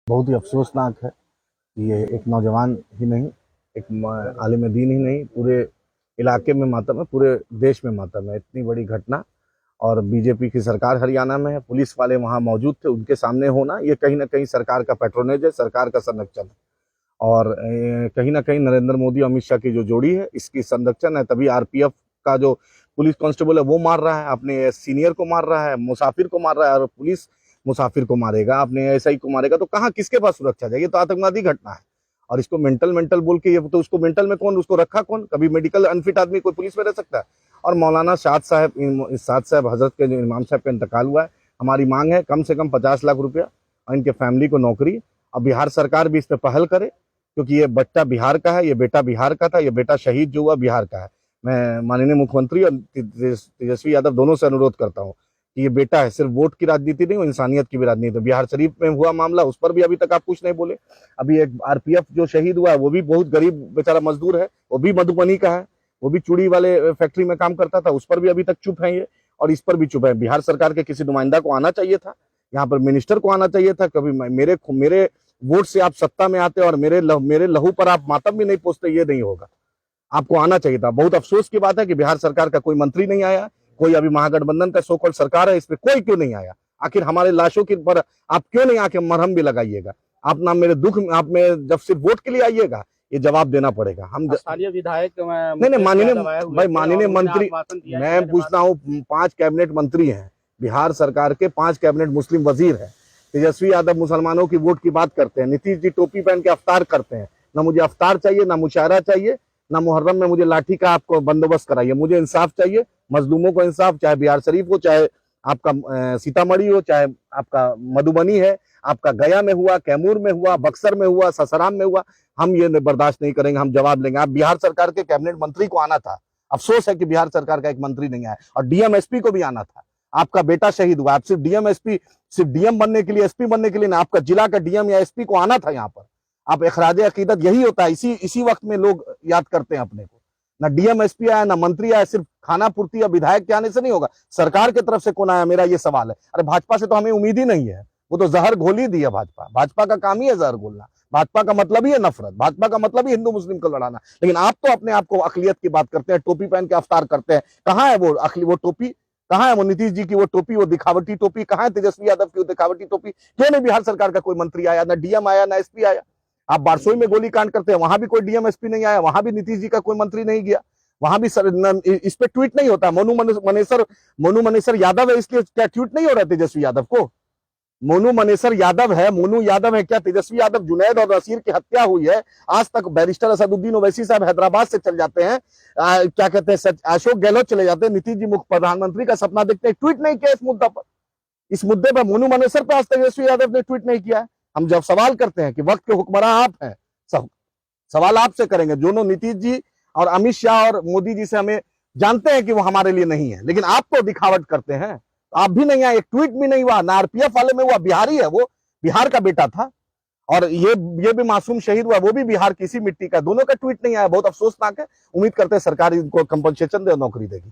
बहुत ही अफसोसनाक है कि ये एक नौजवान ही नहीं, एक आलिम दीन ही नहीं, पूरे इलाके में मातम है, पूरे देश में मातम है। इतनी बड़ी घटना, और बीजेपी की सरकार हरियाणा में है, पुलिस वाले वहां मौजूद थे, उनके सामने होना ये कहीं ना कहीं सरकार का पैट्रोनेज है, सरकार का संरक्षण है। और कहीं ना कहीं नरेंद्र मोदी अमित शाह की जो जोड़ी है, इसकी संरक्षण है। तभी आरपीएफ का जो पुलिस कांस्टेबल है वो मार रहा है, अपने सीनियर को मार रहा है, मुसाफिर को मार रहा है, और पुलिस मुसाफिर को मारेगा, अपने एसआई को मारेगा, तो कहाँ किसके पास सुरक्षा जाएगी? तो आतंकवादी घटना है। और इसको मेंटल मेंटल बोल के, ये तो उसको मेंटल में कौन, उसको रखा कौन? कभी मेडिकल अनफिट आदमी कोई पुलिस में रह सकता है? और मौलाना साद साहब हजरत के जो इमाम साहब का इंतकाल हुआ है, हमारी मांग है कम से कम 50 लाख रुपया और इनके फैमिली को नौकरी। अब बिहार सरकार भी इस पर पहल करे, क्योंकि ये बच्चा बिहार का है, ये बेटा बिहार का था, ये बेटा शहीद जो हुआ बिहार का है। मैं माननीय मुख्यमंत्री और तेजस्वी यादव दोनों से अनुरोध करता हूँ कि ये बेटा है, सिर्फ वोट की राजनीति नहीं, इंसानियत की भी राजनीति। बिहार शरीफ में हुआ मामला, उस पर भी अभी तक आप कुछ नहीं बोले। अभी एक आरपीएफ जो शहीद हुआ है, वो भी बहुत गरीब बेचारा मजदूर है, वो भी मधुबनी का है, वो भी चूड़ी वाले फैक्ट्री में काम करता था, उस पर भी अभी तक चुप है ये, और इस पर भी चुप है। बिहार सरकार के किसी नुमाइंदा को आना चाहिए था, यहाँ पर मिनिस्टर को आना चाहिए था। कभी मेरे वोट से आप सत्ता में आते और मेरे लहू पर आप मातम भी नहीं पोसते, ये नहीं होगा। आपको आना चाहिए था। बहुत अफसोस की बात है कि बिहार सरकार का कोई मंत्री नहीं आया, कोई अभी महागठबंधन का सो कॉल्ड सरकार है, इस पे कोई क्यों नहीं आया? आखिर हमारे लाशों के पर आप क्यों नहीं आके मरहम भी लगाइएगा? आप ना मेरे दुख, आप में जब सिर्फ वोट के लिए आइएगा, ये जवाब देना पड़ेगा। हम स्थानीय विधायक नहीं, माननीय भाई, माननीय मंत्री, मैं पूछता हूँ, 5 कैबिनेट मंत्री हैं बिहार सरकार के, 5 कैबिनेट मुस्लिम वजीर हैं। तेजस्वी यादव मुसलमानों की वोट की बात करते हैं, नीतीश जी टोपी पहन के अफ्तार करते हैं। ना मुझे अफ्तार चाहिए, ना मुशायरा चाहिए, ना मुहर्रम में मुझे लाठी का आपको बंदोबस्त कराइए। मुझे इंसाफ चाहिए, मजलूमों को इंसाफ, चाहे बिहार शरीफ हो, चाहे आपका सीतामढ़ी हो, चाहे आपका मधुबनी है, आपका गया में हुआ, कैमूर में हुआ, बक्सर में हुआ, ससाराम में हुआ। हम ये बर्दाश्त नहीं करेंगे, हम जवाब लेंगे। आप बिहार सरकार के कैबिनेट मंत्री को आना था, अफसोस है कि बिहार सरकार का एक मंत्री नहीं आया। और डीएम एसपी को भी आना था। आपका बेटा शहीद हुआ, आप सिर्फ डीएम एसपी, सिर्फ डीएम बनने के लिए, एसपी बनने के लिए ना, आपका जिला का डीएम या एसपी को आना था यहाँ पर। आप इखराज अकीदत, यही होता है, इसी वक्त में लोग याद करते हैं अपने को। ना डीएम एसपी आया, ना मंत्री आया, सिर्फ खाना पूर्ति या विधायक के आने से नहीं होगा। सरकार की तरफ से कौन आया, मेरा ये सवाल है। अरे भाजपा से तो हमें उम्मीद ही नहीं है, वो तो जहर घोल ही दिया। भाजपा का काम ही है जहर घोलना। भाजपा का मतलब ही है नफरत, भाजपा का मतलब ही हिंदू मुस्लिम को लड़ाना। लेकिन आप तो अपने आप को अकलियत की बात करते हैं, टोपी पहन के अफ्तार करते हैं। कहाँ है वो टोपी? कहाँ है वो नीतीश जी की वो टोपी, वो दिखावटी टोपी? कहाँ है तेजस्वी यादव की वो दिखावटी टोपी? क्यों नहीं बिहार सरकार का कोई मंत्री आया, ना डीएम आया, ना एसपी आया? आप बारसोई में गोली कांड करते हैं, वहां भी कोई डीएम एसपी नहीं आया, वहां भी नीतीश जी का कोई मंत्री नहीं गया, वहां भी इस पे ट्वीट नहीं होता। मोनू मनेसर यादव है, इसलिए क्या ट्वीट नहीं हो रहा है तेजस्वी यादव को? मोनू मनेसर यादव है, मोनू यादव है क्या? तेजस्वी यादव, जुनैद और नसीर की हत्या हुई है, आज तक बैरिस्टर असदुद्दीन ओवैसी साहब हैदराबाद से चल जाते हैं, क्या कहते हैं, अशोक गहलोत चले जाते हैं, नीतीश जी मुख्य प्रधानमंत्री का सपना देखते हैं, ट्वीट नहीं किया इस मुद्दा पर। इस मुद्दे पर मोनू मनेसर पर आज तेजस्वी यादव ने ट्वीट नहीं किया है। हम जब सवाल करते हैं कि वक्त के हुक्मरान आप हैं, सवाल आपसे करेंगे। दोनों नीतीश जी और अमित शाह और मोदी जी से हमें जानते हैं कि वो हमारे लिए नहीं है, लेकिन आप तो दिखावट करते हैं। आप भी नहीं आए, एक ट्वीट भी नहीं हुआ, ना आरपीएफ वाले में हुआ। बिहारी है वो, बिहार का बेटा था, और ये भी मासूम शहीद हुआ, वो भी बिहार की इसी मिट्टी का। दोनों का ट्वीट नहीं आया, बहुत अफसोसनाक है। उम्मीद करते हैं सरकार इनको कंपनसेशन दे, नौकरी देगी।